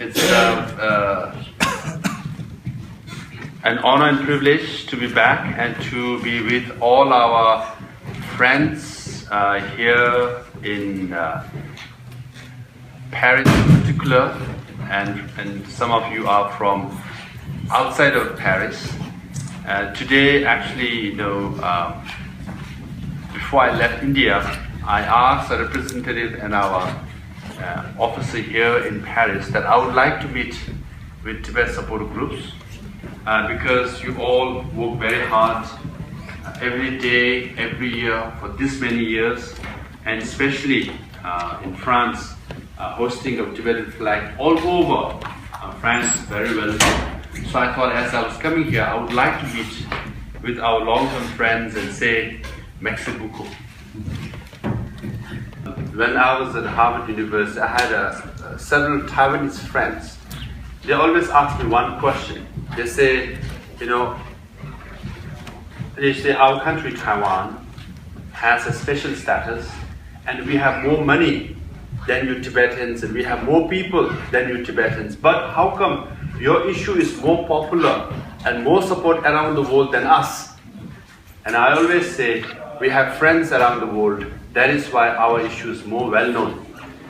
It's an honor and privilege to be back and to be with all our friends here in Paris in particular, and some of you are from outside of Paris. Today, actually, before I left India, I asked a representative and our officer here in Paris that I would like to meet with Tibet support groups because you all work very hard every day, every year for this many years, and especially in France, hosting of Tibetan flag all over France very well. So I thought as I was coming here, I would like to meet with our long-term friends and say, merci beaucoup. When I was at Harvard University, I had several Taiwanese friends. They always ask me one question. They say, our country, Taiwan, has a special status, and we have more money than you Tibetans, and we have more people than you Tibetans. But how come your issue is more popular and more support around the world than us? And I always say, we have friends around the world. That is why our issue is more well-known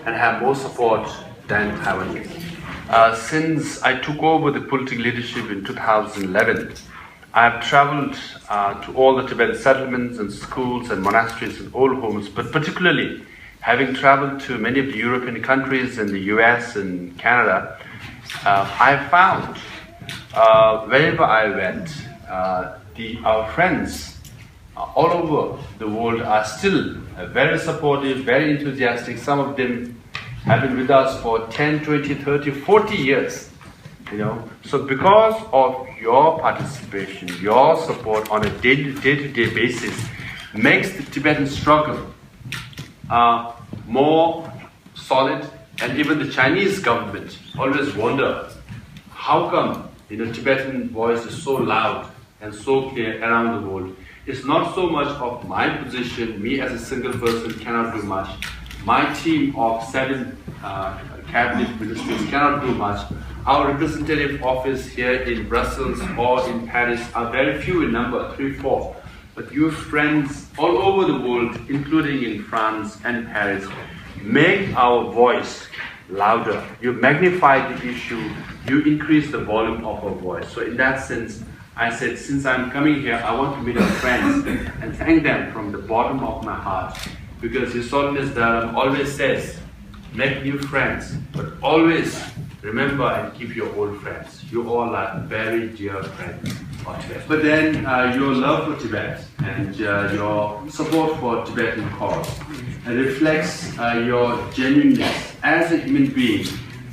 and have more support than Taiwanese. Since I took over the political leadership in 2011, I have traveled to all the Tibetan settlements and schools and monasteries and old homes, but particularly having traveled to many of the European countries and the US and Canada, I found wherever I went, our friends all over the world are still very supportive, very enthusiastic. Some of them have been with us for 10, 20, 30, 40 years. So because of your participation, your support on a day-to-day basis makes the Tibetan struggle more solid, and even the Chinese government always wonder how come Tibetan voice is so loud and so clear around the world. It's not so much of my position, me as a single person cannot do much. My team of 7 cabinet ministers cannot do much. Our representative office here in Brussels or in Paris are very few in number, 3, 4. But your friends all over the world, including in France and Paris, make our voice louder. You magnify the issue, you increase the volume of our voice. So in that sense, I said, since I'm coming here, I want to meet our friends and thank them from the bottom of my heart. Because His Holiness Dharam always says, make new friends, but always remember and keep your old friends. You all are very dear friends of Tibet. But then your love for Tibet and your support for Tibetan cause reflects your genuineness as a human being.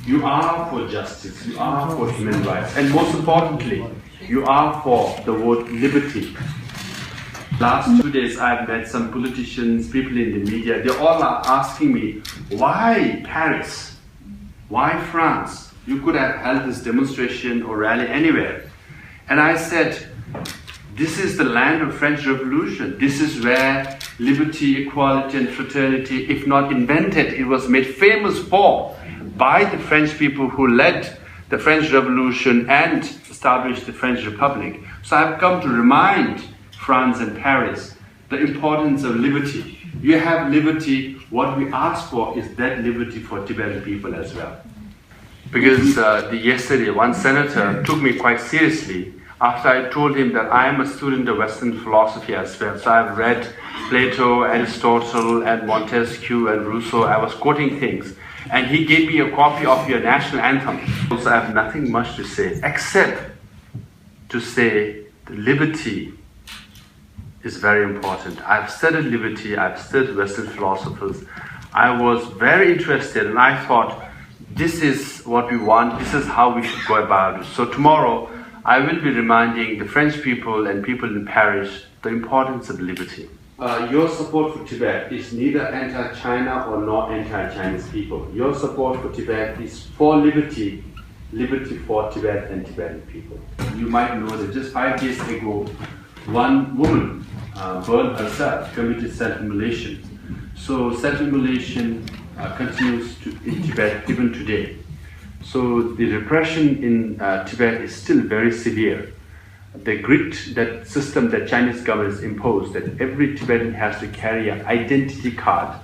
You are for justice, you are for human rights, and most importantly, you are for the word liberty. Last 2 days I've met some politicians, people in the media. They all are asking me, why Paris? Why France? You could have held this demonstration or rally anywhere. And I said, this is the land of French Revolution. This is where liberty, equality and fraternity, if not invented, it was made famous for by the French people who led the French Revolution and established the French Republic. So I've come to remind France and Paris the importance of liberty. You have liberty. What we ask for is that liberty for Tibetan people as well. Because yesterday, one senator took me quite seriously after I told him that I am a student of Western philosophy as well. So I've read Plato, Aristotle, and Montesquieu, and Rousseau. I was quoting things. And he gave me a copy of your national anthem. So I have nothing much to say, except to say the liberty is very important. I've studied liberty, I've studied Western philosophers. I was very interested, and I thought, this is what we want, this is how we should go about it. So tomorrow, I will be reminding the French people and people in Paris the importance of liberty. Your support for Tibet is neither anti-China or nor anti-Chinese people. Your support for Tibet is for liberty, liberty for Tibet and Tibetan people. You might know that just 5 days ago, one woman burned herself, committed self-immolation. So self-immolation continues in Tibet even today. So the repression in Tibet is still very severe. The grid, that system that Chinese government has imposed, that every Tibetan has to carry an identity card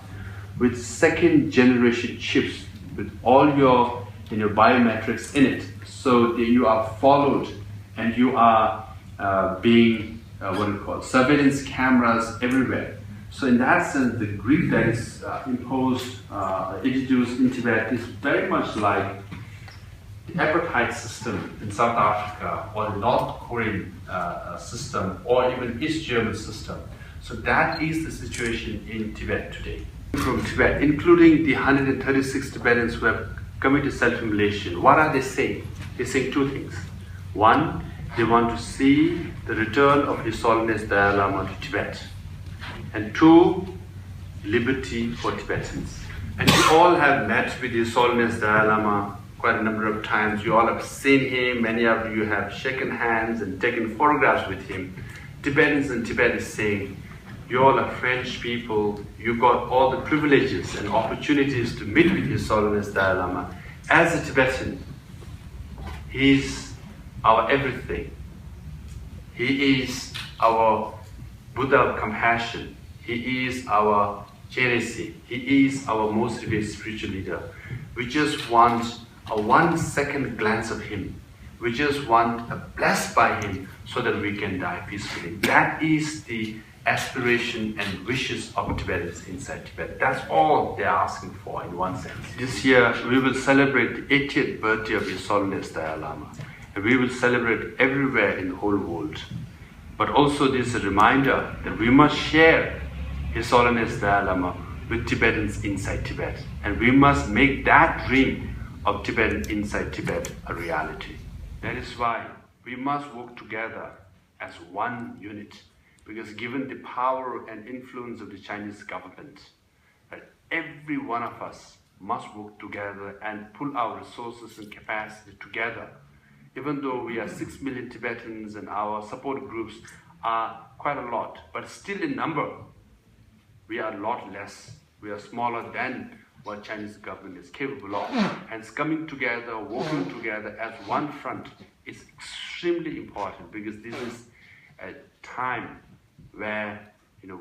with second generation chips with all your biometrics in it, so that you are followed and you are being surveillance cameras everywhere. So in that sense, the grid that is introduced in Tibet is very much like the apartheid system in South Africa, or the North Korean system, or even East German system. So that is the situation in Tibet today. From Tibet, including the 136 Tibetans who have committed self-immolation, what are they saying? They're saying two things. One, they want to see the return of His Holiness Dalai Lama to Tibet. And two, liberty for Tibetans. And you all have met with His Holiness Dalai Lama quite a number of times. You all have seen him. Many of you have shaken hands and taken photographs with him. Tibetans in Tibet is saying, you all are French people. You got all the privileges and opportunities to meet with His Holiness Dalai Lama. As a Tibetan, he's our everything. He is our Buddha of compassion. He is our Chenrezig. He is our most revered spiritual leader. We just want a 1 second glance of him. We just want a blessed by him so that we can die peacefully. That is the aspiration and wishes of Tibetans inside Tibet. That's all they're asking for in one sense. This year we will celebrate the 80th birthday of His Holiness Dalai Lama. And we will celebrate everywhere in the whole world. But also this is a reminder that we must share His Holiness Dalai Lama with Tibetans inside Tibet. And we must make that dream of Tibetan inside Tibet a reality. That is why we must work together as one unit. Because given the power and influence of the Chinese government, every one of us must work together and pull our resources and capacity together. Even though we are 6 million Tibetans and our support groups are quite a lot, but still in number, we are a lot less. We are smaller than what Chinese government is capable of. And coming together, working together as one front is extremely important, because this is a time where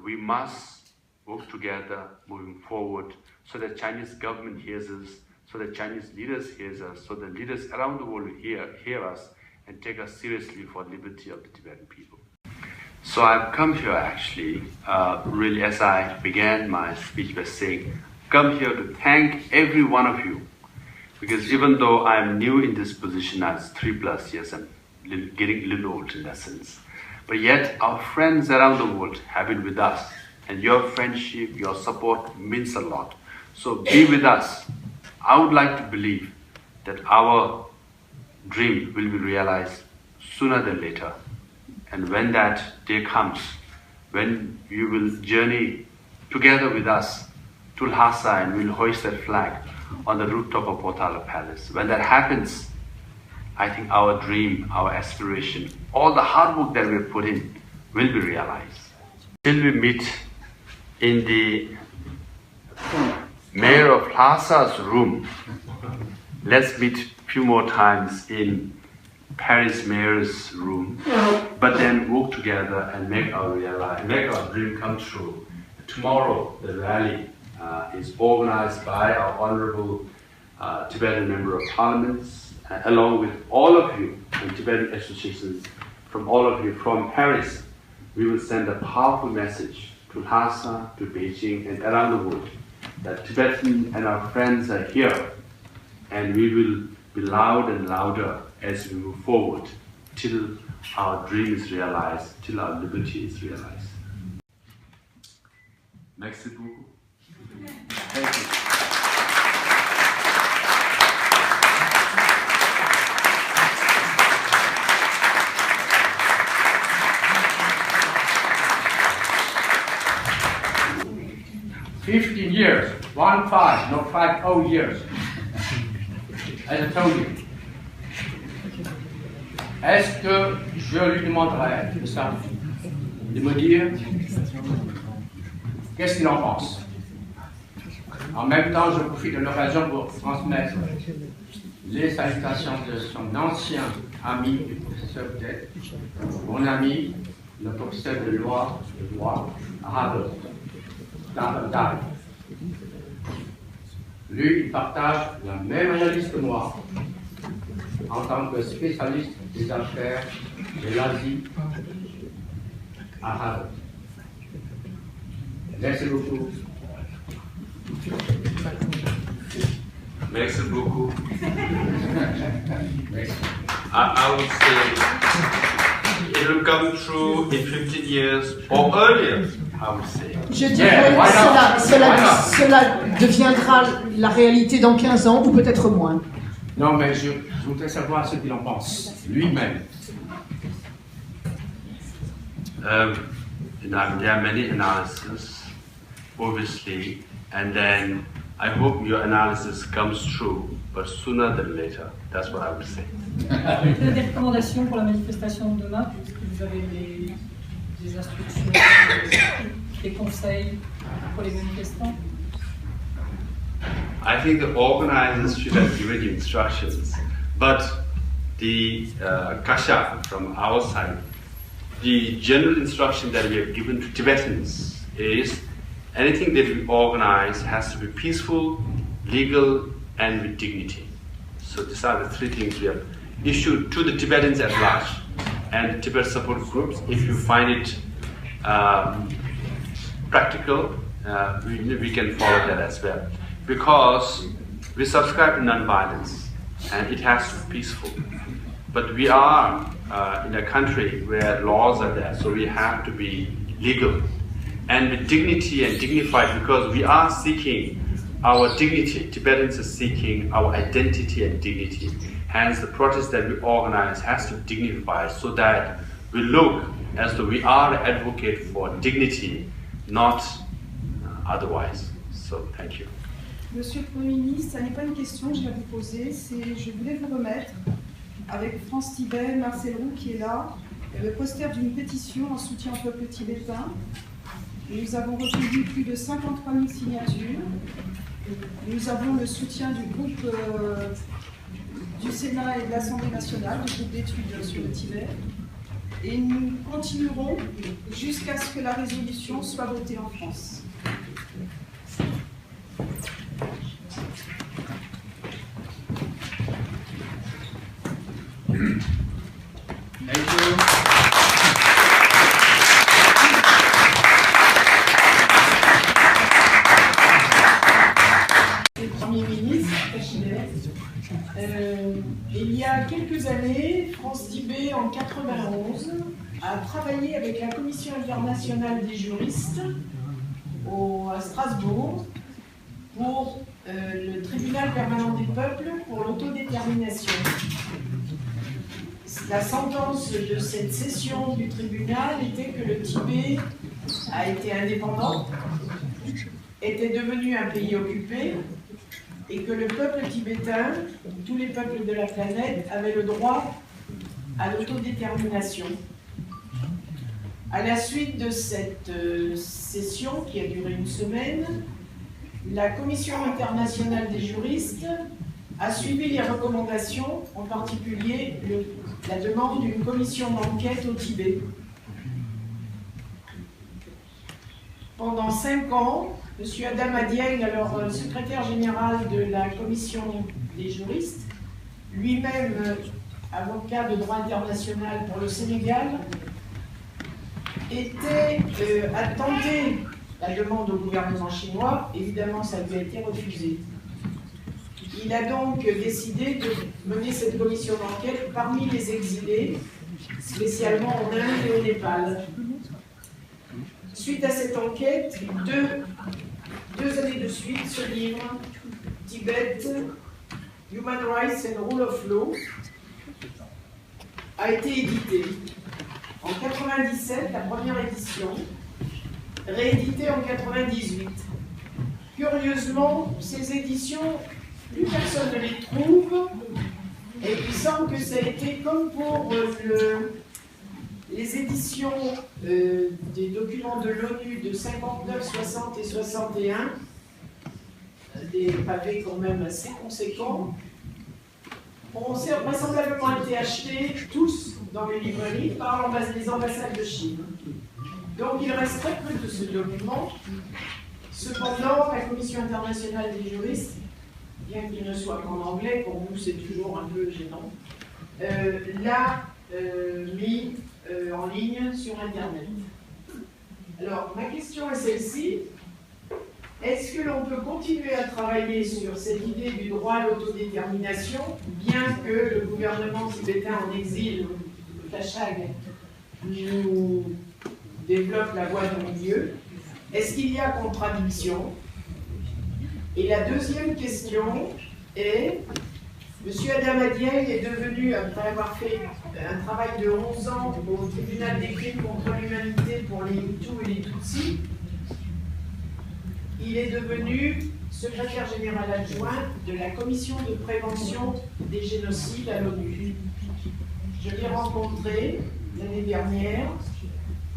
we must work together moving forward, so that Chinese government hears us, so that Chinese leaders hears us, so that leaders around the world hear us and take us seriously for liberty of the Tibetan people. So I've come here actually, really, as I began my speech by saying, come here to thank every one of you, because even though I'm new in this position, as 3+ years, I'm getting a little old in that sense. But yet our friends around the world have been with us, and your friendship, your support means a lot. So be with us. I would like to believe that our dream will be realized sooner than later. And when that day comes, when you will journey together with us to Lhasa and we'll hoist that flag on the rooftop of Potala Palace, when that happens, I think our dream, our aspiration, all the hard work that we've put in will be realized. Till we meet in the Mayor of Lhasa's room, let's meet a few more times in Paris Mayor's room, but then work together and make our dream come true. Tomorrow, the rally is organized by our Honorable Tibetan Member of Parliament, along with all of you from Tibetan associations, from all of you from Paris. We will send a powerful message to Lhasa, to Beijing, and around the world, that Tibetan and our friends are here, and we will be loud and louder as we move forward till our dream is realized, till our liberty is realized. Merci beaucoup. Thank you. Years, 1-5, not 5 years. As I told you. Est-ce que je lui demanderais ça, de me dire qu'est-ce qu'il en pense? En même temps, je profite de l'occasion pour transmettre les salutations de son ancien ami, le professeur Ted, mon ami, le professeur de droit à Harvard. Lui, il partage la même analyse que moi, en tant que spécialiste des affaires de l'Asie à Harvard. Merci beaucoup. Merci beaucoup. I would say it will come true in 15 years or earlier, I would say. Je dirais cela deviendra la réalité dans 15 ans ou peut-être moins. Non, mais je voudrais savoir ce qu'il en pense, lui-même. There are many analyses, obviously, and then I hope your analysis comes true, but sooner than later. That's what I would say. Vous avez des recommandations pour la manifestation de demain? Est-ce que vous avez des instructions, des conseils pour les manifestants? I think the organizers should have given you instructions, but the Kasha from our side, the general instruction that we have given to Tibetans is anything that we organize has to be peaceful, legal, and with dignity. So these are the three things we have issued to the Tibetans at large and Tibet support groups. If you find it practical, we can follow that as well. Because we subscribe to non-violence and it has to be peaceful. But we are in a country where laws are there, so we have to be legal and with dignity and dignified, because we are seeking our dignity. Tibetans are seeking our identity and dignity. Hence, the protest that we organize has to be dignified so that we look as though we are an advocate for dignity, not otherwise. So, thank you. Monsieur le Premier ministre, ça n'est pas une question que je vais vous poser, je voulais vous remettre, avec France Tibet, Marcel Roux qui est là, le poster d'une pétition en soutien au peuple tibétain. Nous avons recueilli plus de 53 000 signatures. Nous avons le soutien du groupe du Sénat et de l'Assemblée nationale, du groupe d'études sur le Tibet. Et nous continuerons jusqu'à ce que la résolution soit votée en France. Il y a quelques années, France Tibet, en 91, a travaillé avec la Commission internationale des juristes à Strasbourg pour le tribunal permanent des peuples pour l'autodétermination. La sentence de cette session du tribunal était que le Tibet a été indépendant, était devenu un pays occupé, et que le peuple tibétain, tous les peuples de la planète, avaient le droit à l'autodétermination. À la suite de cette session, qui a duré une semaine, la Commission internationale des juristes a suivi les recommandations, en particulier la demande d'une commission d'enquête au Tibet. Pendant 5 ans, M. Adam Adieng, alors secrétaire général de la commission des juristes, lui-même avocat de droit international pour le Sénégal, a tenté la demande au gouvernement chinois. Évidemment, ça lui a été refusé. Il a donc décidé de mener cette commission d'enquête parmi les exilés, spécialement en Inde et au Népal. Suite à cette enquête, deux années de suite, ce livre, Tibet, Human Rights and Rule of Law, a été édité. En 1997, la première édition, rééditée en 1998. Curieusement, ces éditions, plus personne ne les trouve, et il semble que ça a été comme pour les éditions des documents de l'ONU de 59, 60 et 61, des pavés quand même assez conséquents. ont vraisemblablement été achetés tous dans les librairies par les ambassades de Chine. Donc il reste très peu de ce document. Cependant, la Commission internationale des juristes, bien qu'il ne soit qu'en anglais, pour nous c'est toujours un peu gênant, l'a mis en ligne sur Internet. Alors, ma question est celle-ci. Est-ce que l'on peut continuer à travailler sur cette idée du droit à l'autodétermination, bien que le gouvernement tibétain en exil, le Kashag, nous développe la voie du milieu? Est-ce qu'il y a contradiction? Et la deuxième question est, M. Adamadiaï est devenu, après avoir fait un travail de 11 ans au tribunal des crimes contre l'humanité pour les Hutus et les Tutsis, il est devenu secrétaire général adjoint de la commission de prévention des génocides à l'ONU. Je l'ai rencontré l'année dernière.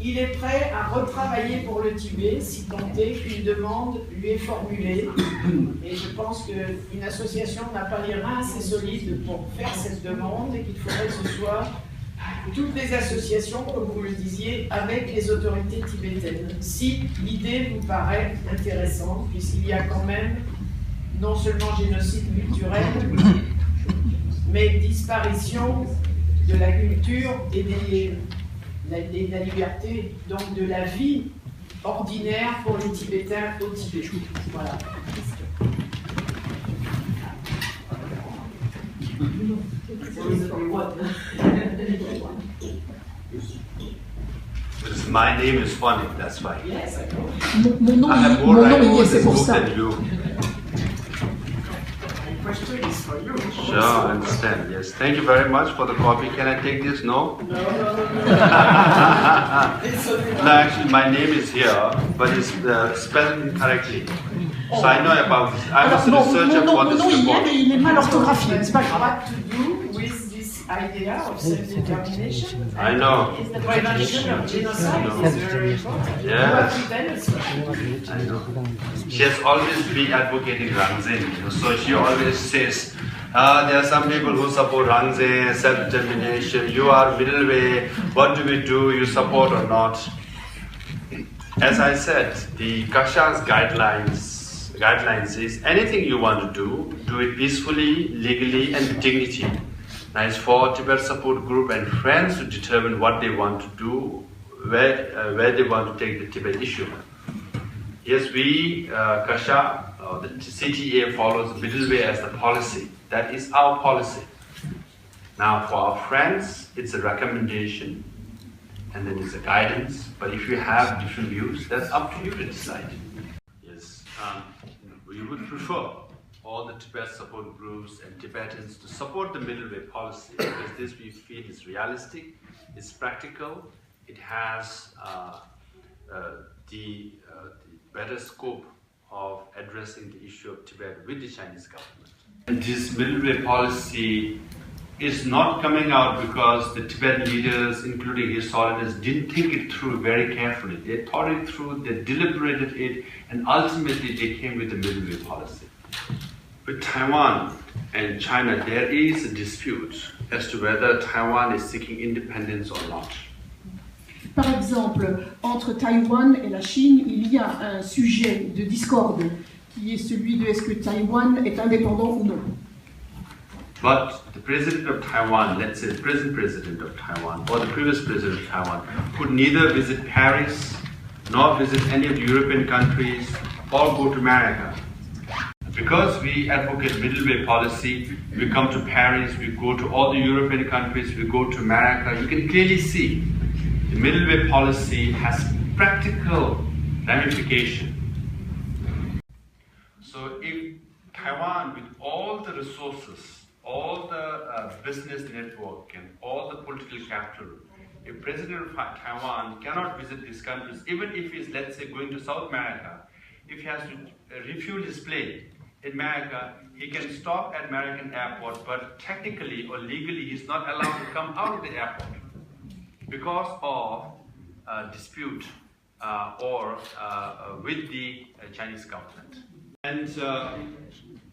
Il est prêt à retravailler pour le Tibet si tant est qu'une demande lui est formulée. Et je pense qu'une association n'a pas les reins assez solides pour faire cette demande et qu'il faudrait que ce soit toutes les associations, comme vous le disiez, avec les autorités tibétaines. Si l'idée vous paraît intéressante, puisqu'il y a quand même non seulement génocide culturel, mais disparition de la culture et de la liberté, donc de la vie ordinaire pour les Tibétains au Tibet. Voilà. My name is funny, that's why. Yes, I know. Mon nom il y est, c'est pour ça. Sure, I understand. Yes, thank you very much for the copy. Can I take this? No? No. No, actually, my name is here, but it's spelled incorrectly. So I know about this. I was a researcher for Mon this nom il y est, report. mais il est mal orthographié, c'est pas grave. What to do with this idea of self-determination? I know. The prevention of genocide is very important. Yes. You have to tell us. I know. She has always been advocating Rangzin. So she always says, there are some people who support Rangzin, self-determination. You are middle way. What do we do? You support or not? As I said, the Kasha's guidelines is anything you want to do it peacefully, legally, and with dignity. Now it's for Tibet support group and friends to determine what they want to do, where they want to take the Tibet issue. Yes, we, Kasha, the CTA follows the middle way as the policy. That is our policy. Now for our friends, it's a recommendation, and then it's a guidance. But if you have different views, that's up to you to decide. Yes, we would prefer all the Tibet support groups and Tibetans to support the middle way policy, because this we feel is realistic, it's practical, it has the better scope of addressing the issue of Tibet with the Chinese government. And this middle way policy is not coming out because the Tibetan leaders, including His Holiness, didn't think it through very carefully. They thought it through, they deliberated it, and ultimately they came with the middle way policy. With Taiwan and China, there is a dispute as to whether Taiwan is seeking independence or not. Par exemple, entre Taïwan et la Chine, il y a un sujet de discorde qui est celui de est-ce que Taïwan est indépendant ou non. But the president of Taiwan, let's say the present president of Taiwan or the previous president of Taiwan, could neither visit Paris nor visit any of the European countries or go to America. Because we advocate middle way policy, we come to Paris, we go to all the European countries, we go to America. You can clearly see the middle way policy has practical ramification. So if Taiwan, with all the resources, all the business network and all the political capital, if President of Taiwan cannot visit these countries, even if he's, let's say, going to South America, if he has to refuel his plane in America, he can stop at American airport, but technically or legally he's not allowed to come out of the airport because of dispute with the Chinese government. And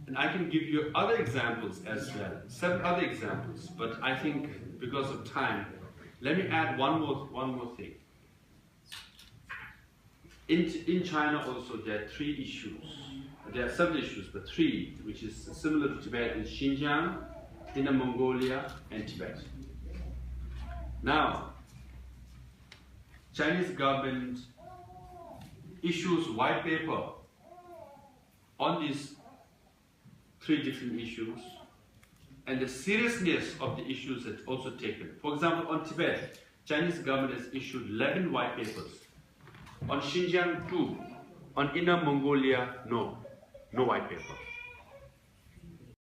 And I can give you other examples as well, several other examples, but I think because of time, let me add one more thing. In China also there are three issues. There are several issues, but three, which is similar to Tibet, in Xinjiang, Inner Mongolia, and Tibet. Now, Chinese government issues white paper on these three different issues, and the seriousness of the issues is also taken. For example, on Tibet, Chinese government has issued 11 white papers. On Xinjiang, 2. On Inner Mongolia, no white paper.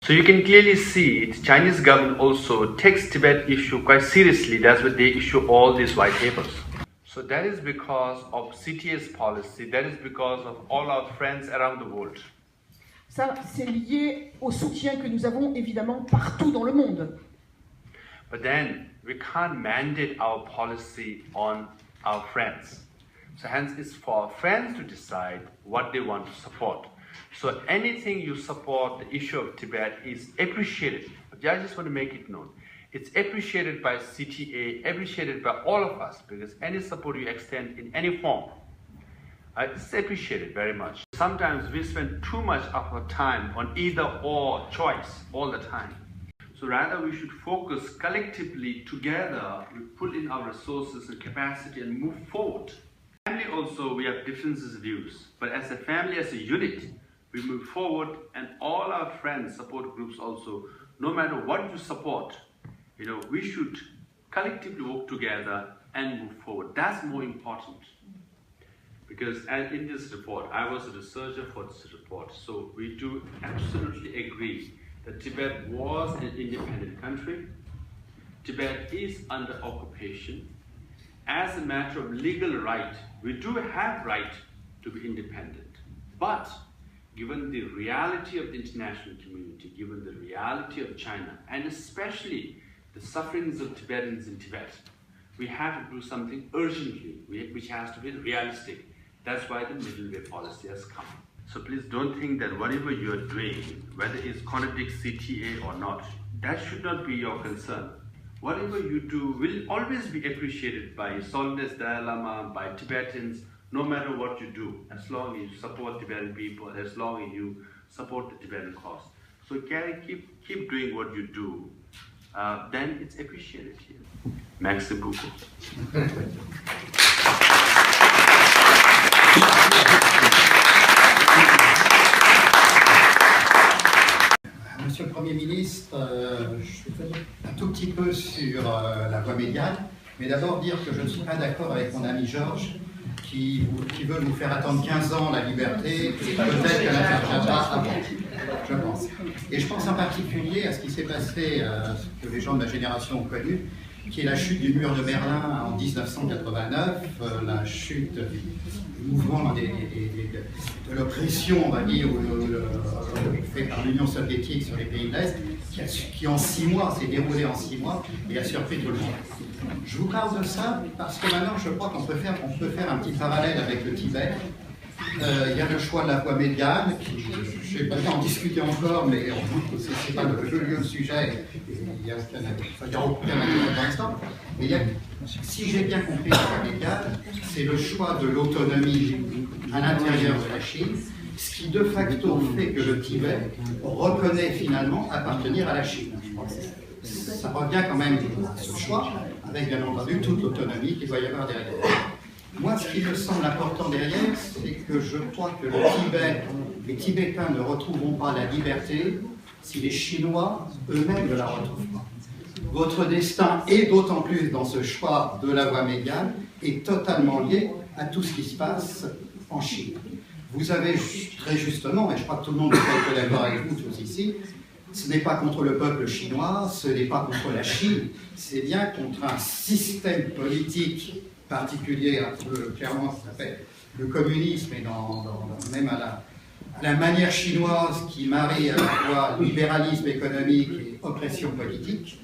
So you can clearly see the Chinese government also takes Tibet issue quite seriously. That's why they issue all these white papers. So that is because of CTA's policy, that is because of all our friends around the world. Ça, c'est lié au soutien que nous avons évidemment partout dans le monde. But then we can't mandate our policy on our friends. So hence it's for our friends to decide what they want to support. So anything you support the issue of Tibet is appreciated. But I just want to make it known. It's appreciated by CTA, appreciated by all of us, because any support you extend in any form, it's appreciated very much. Sometimes we spend too much of our time on either or choice all the time. So rather we should focus collectively together, we put in our resources and capacity and move forward. Family also, we have differences of views, but as a family, as a unit, we move forward, and all our friends, support groups also, no matter what you support, we should collectively work together and move forward. That's more important. Because in this report, I was a researcher for this report, so we do absolutely agree that Tibet was an independent country. Tibet is under occupation. As a matter of legal right, we do have right to be independent. But given the reality of the international community, given the reality of China, and especially the sufferings of Tibetans in Tibet, we have to do something urgently, which has to be realistic. That's why the middle way policy has come. So please don't think that whatever you're doing, whether it contradicts CTA or not, that should not be your concern. Whatever you do will always be appreciated by Solis Dalai Lama, by Tibetans, no matter what you do, as long as you support Tibetan people, as long as you support the Tibetan cause. So keep doing what you do, then it's appreciated here. Merci beaucoup. Monsieur le Premier ministre, je vais dire un tout petit peu sur la voie médiane, mais d'abord dire que je ne suis pas d'accord avec mon ami Georges qui veut nous faire attendre 15 ans la liberté, et peut-être qu'elle n'interviendra avant, je pense. Et je pense en particulier à ce qui s'est passé, ce que les gens de ma génération ont connu, qui est la chute du mur de Berlin en 1989, la chute du mouvement de l'oppression, on va dire, fait par l'Union soviétique sur les pays de l'Est, qui en 6 mois, s'est déroulé en 6 mois et a surpris tout le monde. Je vous parle de ça parce que maintenant je crois qu'on peut faire un petit parallèle avec le Tibet. Il y a le choix de la voie médiane, qui, je n'ai pas en discuter encore, mais ce n'est pas le lieu de sujet, il n'y a aucun intérêt pour l'instant. Mais si j'ai bien compris la voie médiane, c'est le choix de l'autonomie à l'intérieur de la Chine, ce qui de facto fait que le Tibet reconnaît finalement appartenir à la Chine. Ça revient quand même à ce choix, avec bien entendu toute l'autonomie qu'il doit y avoir derrière. Moi, ce qui me semble important derrière, c'est que je crois que le Tibet, les Tibétains ne retrouveront pas la liberté si les Chinois eux-mêmes ne la retrouvent pas. Votre destin, et d'autant plus dans ce choix de la voie médiane, est totalement lié à tout ce qui se passe en Chine. Vous avez très justement, et je crois que tout le monde est d'accord avec vous tous ici, ce n'est pas contre le peuple chinois, ce n'est pas contre la Chine, c'est bien contre un système politique particulier, clairement, ça s'appelle le communisme, et même à la manière chinoise qui marie à la fois libéralisme économique et oppression politique.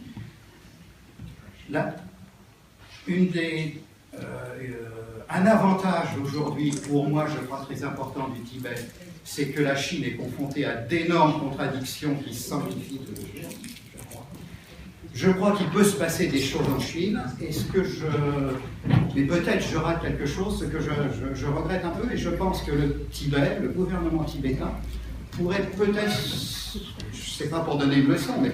Là, un avantage aujourd'hui, pour moi, je crois très important du Tibet, c'est que la Chine est confrontée à d'énormes contradictions qui simplifient tous les jours. Je crois qu'il peut se passer des choses en Chine, mais peut-être je rate quelque chose, ce que je regrette un peu, et je pense que le Tibet, le gouvernement tibétain, pourrait peut-être, je ne sais pas pour donner une leçon, mais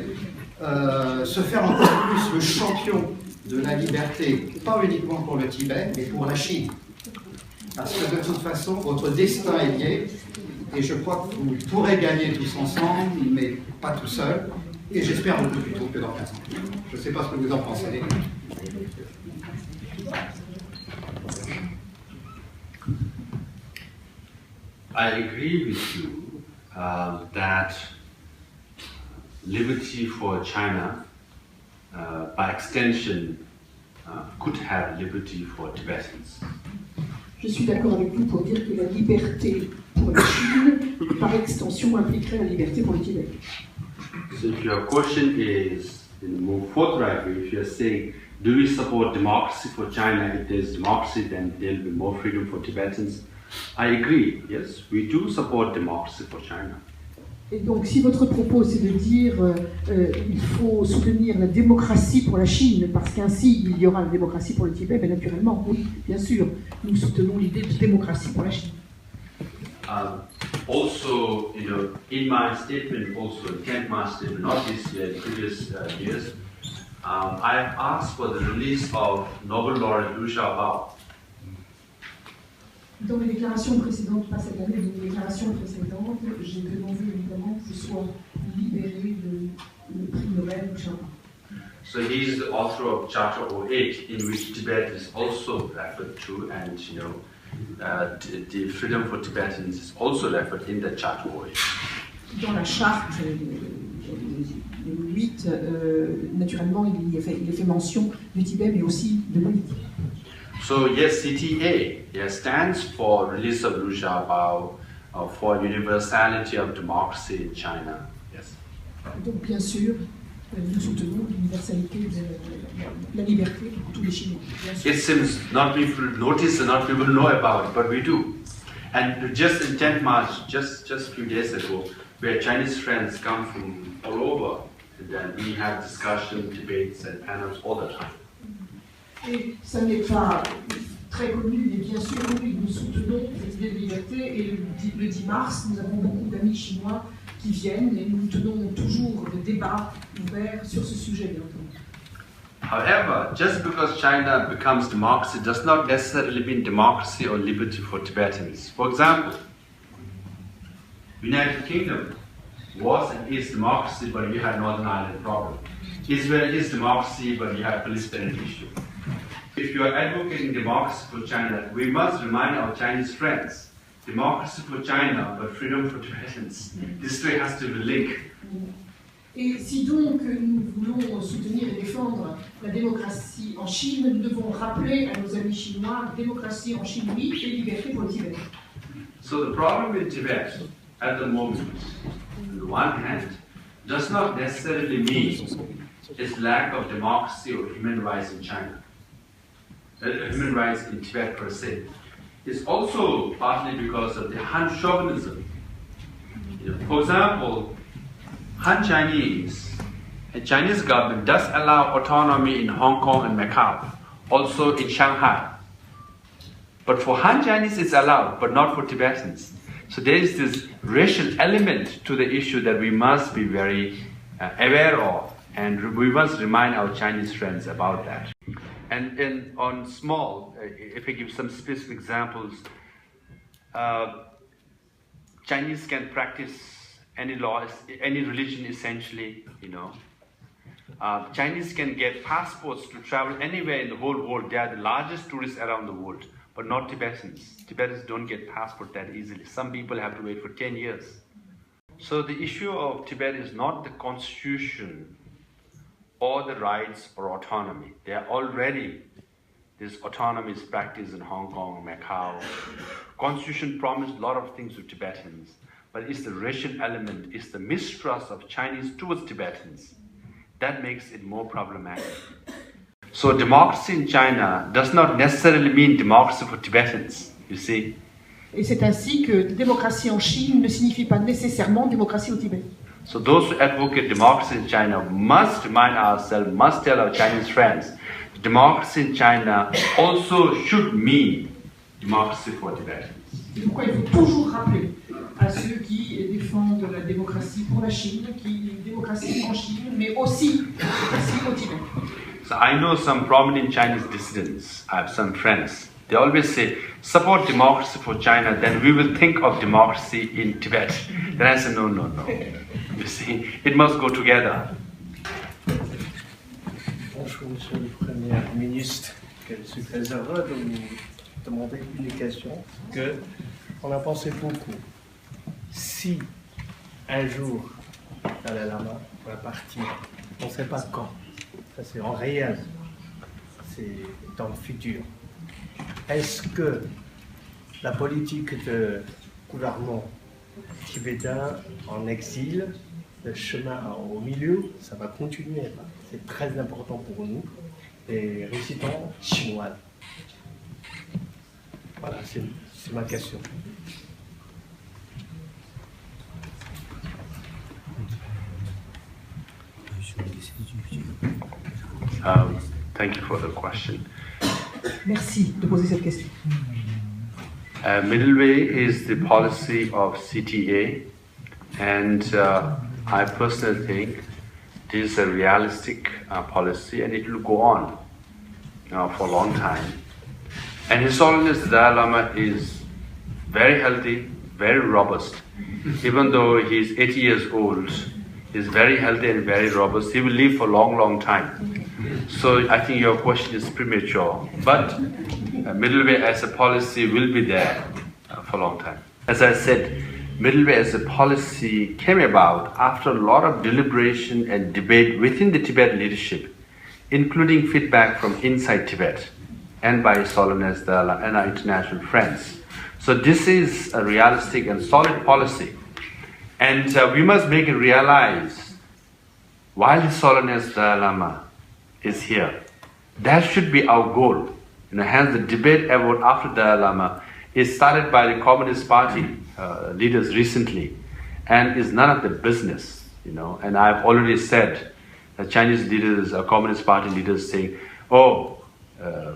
se faire encore plus le champion de la liberté, pas uniquement pour le Tibet, mais pour la Chine. Parce que de toute façon, votre destin est lié, et je crois que vous pourrez gagner tous ensemble, mais pas tout seul. Et j'espère beaucoup plus tôt que dans 15 ans. Je ne sais pas ce que vous en pensez. I agree with you that liberty for China, by extension, could have liberty for Tibetans. Je suis d'accord avec vous pour dire que la liberté pour la Chine, par extension, impliquerait la liberté pour le Tibet. So if your question is in a more forthright way, if you're saying, do we support democracy for China? If there's democracy, then there'll be more freedom for Tibetans. I agree, yes, we do support democracy for China. Et donc, si votre propos c'est de dire il faut soutenir la démocratie pour la Chine, parce qu'ainsi il y aura la démocratie pour le Tibet, bien naturellement, oui, bien sûr, nous soutenons l'idée de démocratie pour la Chine. Also, in my statement, also in 10th March statement, not this year, in previous years, I've asked for the release of Nobel laureate Liu Xiaobao. Dans mes déclarations précédentes, pas cette année, mais mes déclarations précédentes, j'ai demandé évidemment que soit libéré le prix Nobel Liu Xiaobao. So he's the author of Charter 08, in which Tibet is also referred to, and the freedom for Tibetans is also referred in the Charter 08. Dans la charte 8, naturellement, il est fait mention du Tibet, mais aussi de politique. So yes, CTA stands for release of Liu Xiaobao, for universality of democracy in China. Yes. Donc bien sûr, nous soutenons l'universalité de la liberté pour tous les Chinois. It seems not people notice and not people know about it, but we do. And just in 10th March, just a few days ago, where Chinese friends come from all over, and then we have discussion, debates, and panels all the time. Et ça n'est pas très connu, mais bien sûr, oui, nous soutenons cette idée de liberté. Et le 10 mars, nous avons beaucoup d'amis chinois qui viennent et nous tenons toujours des débats ouverts sur ce sujet, bien entendu. However, just because China becomes democracy does not necessarily mean democracy or liberty for Tibetans. For example, United Kingdom was and is democracy, but you had Northern Ireland problem. Israel is democracy, but you have Palestinian issue. If you are advocating democracy for China, we must remind our Chinese friends, democracy for China, but freedom for Tibetans. This way has to be linked. Et si donc nous voulons soutenir et défendre la démocratie en Chine, nous devons rappeler à nos amis chinois, démocratie en Chine, oui, et liberté pour le Tibet. So the problem in Tibet at the moment, on the one hand, does not necessarily mean its lack of democracy or human rights in China. Human rights in Tibet per se. It's also partly because of the Han chauvinism. For example, Han Chinese, the Chinese government does allow autonomy in Hong Kong and Macau, also in Shanghai. But for Han Chinese it's allowed, but not for Tibetans. So there is this racial element to the issue that we must be very aware of, and we must remind our Chinese friends about that. And on small, if I give some specific examples, Chinese can practice any law, any religion essentially, Chinese can get passports to travel anywhere in the whole world. They are the largest tourists around the world, but not Tibetans. Tibetans don't get passport that easily. Some people have to wait for 10 years. So the issue of Tibet is not the constitution or the rights or autonomy. This autonomy is practiced in Hong Kong, Macau. Constitution promised a lot of things to Tibetans, but it's the racial element, it's the mistrust of Chinese towards Tibetans that makes it more problematic. So democracy in China does not necessarily mean democracy for Tibetans, you see. Et c'est ainsi que démocratie en Chine ne signifie pas nécessairement démocratie au Tibet. So those who advocate democracy in China must remind ourselves, must tell our Chinese friends, democracy in China also should mean democracy for Tibetans. C'est pourquoi il faut toujours rappeler à ceux qui défendent la démocratie pour la Chine, qui démocratie en Chine, mais aussi démocratie au Tibet. So I know some prominent Chinese dissidents, I have some friends, they always say, support democracy for China, then we will think of democracy in Tibet. Then I say, no, no, no. You see, it must go together. Bonjour, Monsieur le Premier Ministre. Je suis très heureux de vous demander une question que on a pensé beaucoup. Si un jour Dalai Lama va partir, on ne sait pas quand, ça c'est en réel, c'est dans le futur. Est-ce que la politique de gouvernement tibétain en exil, le chemin au milieu, ça va continuer? C'est très important pour nous, les résidents chinois. Voilà, c'est ma question. Thank you for the question. Merci de poser cette question. Middle way is the policy of CTA, and I personally think this is a realistic policy, and it will go on for a long time. And His Holiness the Dalai Lama is very healthy, very robust. Even though he is 80 years old, he is very healthy and very robust. He will live for a long, long time. So I think your question is premature. But middle way as a policy will be there for a long time. As I said, middle way as a policy came about after a lot of deliberation and debate within the Tibet leadership, including feedback from inside Tibet and by His Holiness the Dalai Lama and our international friends. So this is a realistic and solid policy. And we must make it realize, while His Holiness the Dalai Lama is here, that should be our goal. Hence the debate about after Dalai Lama is started by the Communist Party leaders recently, and is none of their business, And I've already said, the Chinese leaders, Communist Party leaders saying,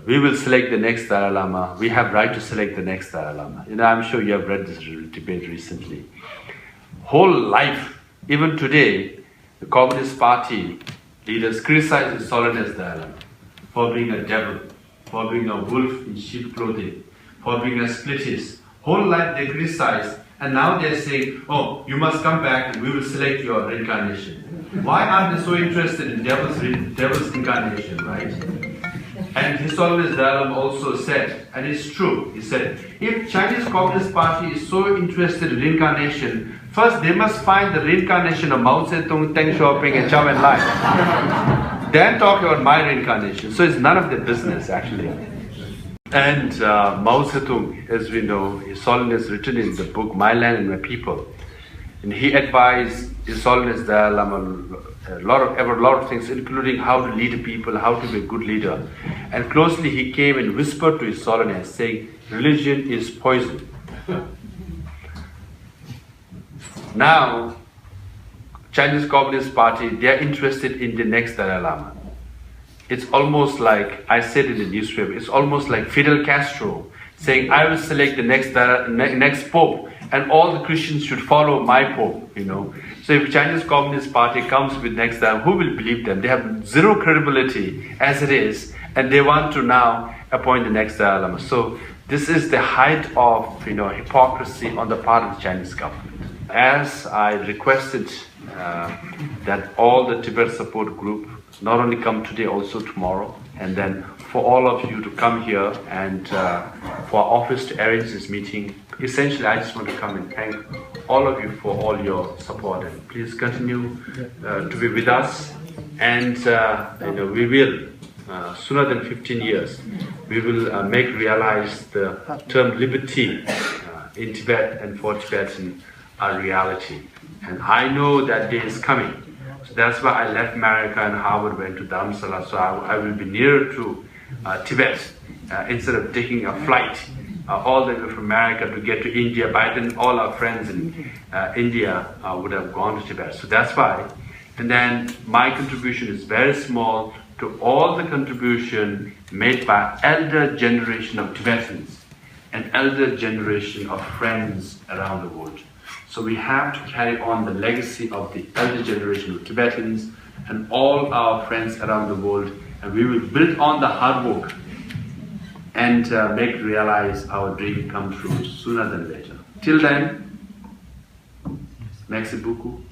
we will select the next Dalai Lama, we have right to select the next Dalai Lama. I'm sure you have read this debate recently. Whole life, even today, the Communist Party leaders criticize His Holiness Dalai Lama for being a devil, for being a wolf in sheep clothing, for being a splitist. Whole life they criticize, and now they're saying, you must come back and we will select your reincarnation. Why aren't they so interested in devil's incarnation, right? And His Holiness Dalai Lama also said, and it's true, he said, if Chinese Communist Party is so interested in reincarnation, first they must find the reincarnation of Mao Zedong, Deng Xiaoping and Zhou Enlai. Then talk about my reincarnation. So it's none of their business actually. And Mao Zedong, as we know, His Holiness written in the book My Land and My People. And he advised His Holiness Dalai Lama a lot of things, including how to lead people, how to be a good leader. And closely he came and whispered to His Holiness, saying, religion is poison. Now, Chinese Communist Party, they are interested in the next Dalai Lama. It's almost like, I said in the newspaper, it's almost like Fidel Castro saying, I will select the next Pope, and all the Christians should follow my Pope, So if Chinese Communist Party comes with next Dalai Lama, who will believe them? They have zero credibility as it is, and they want to now appoint the next Dalai Lama. So this is the height of hypocrisy on the part of the Chinese government. As I requested that all the Tibet support group not only come today, also tomorrow, and then for all of you to come here and for our office to arrange this meeting. Essentially, I just want to come and thank all of you for all your support, and please continue to be with us. And we will, sooner than 15 years, we will make realize the term liberty in Tibet and for Tibetan a reality. And I know that day is coming. So that's why I left America and Harvard, went to Dharamsala, so I will be nearer to Tibet instead of taking a flight all the way from America to get to India. By then, all our friends in India would have gone to Tibet. So that's why. And then my contribution is very small to all the contribution made by elder generation of Tibetans and elder generation of friends around the world. So we have to carry on the legacy of the elder generation of Tibetans and all our friends around the world, and we will build on the hard work and make realize our dream come true sooner than later. Till then, merci beaucoup.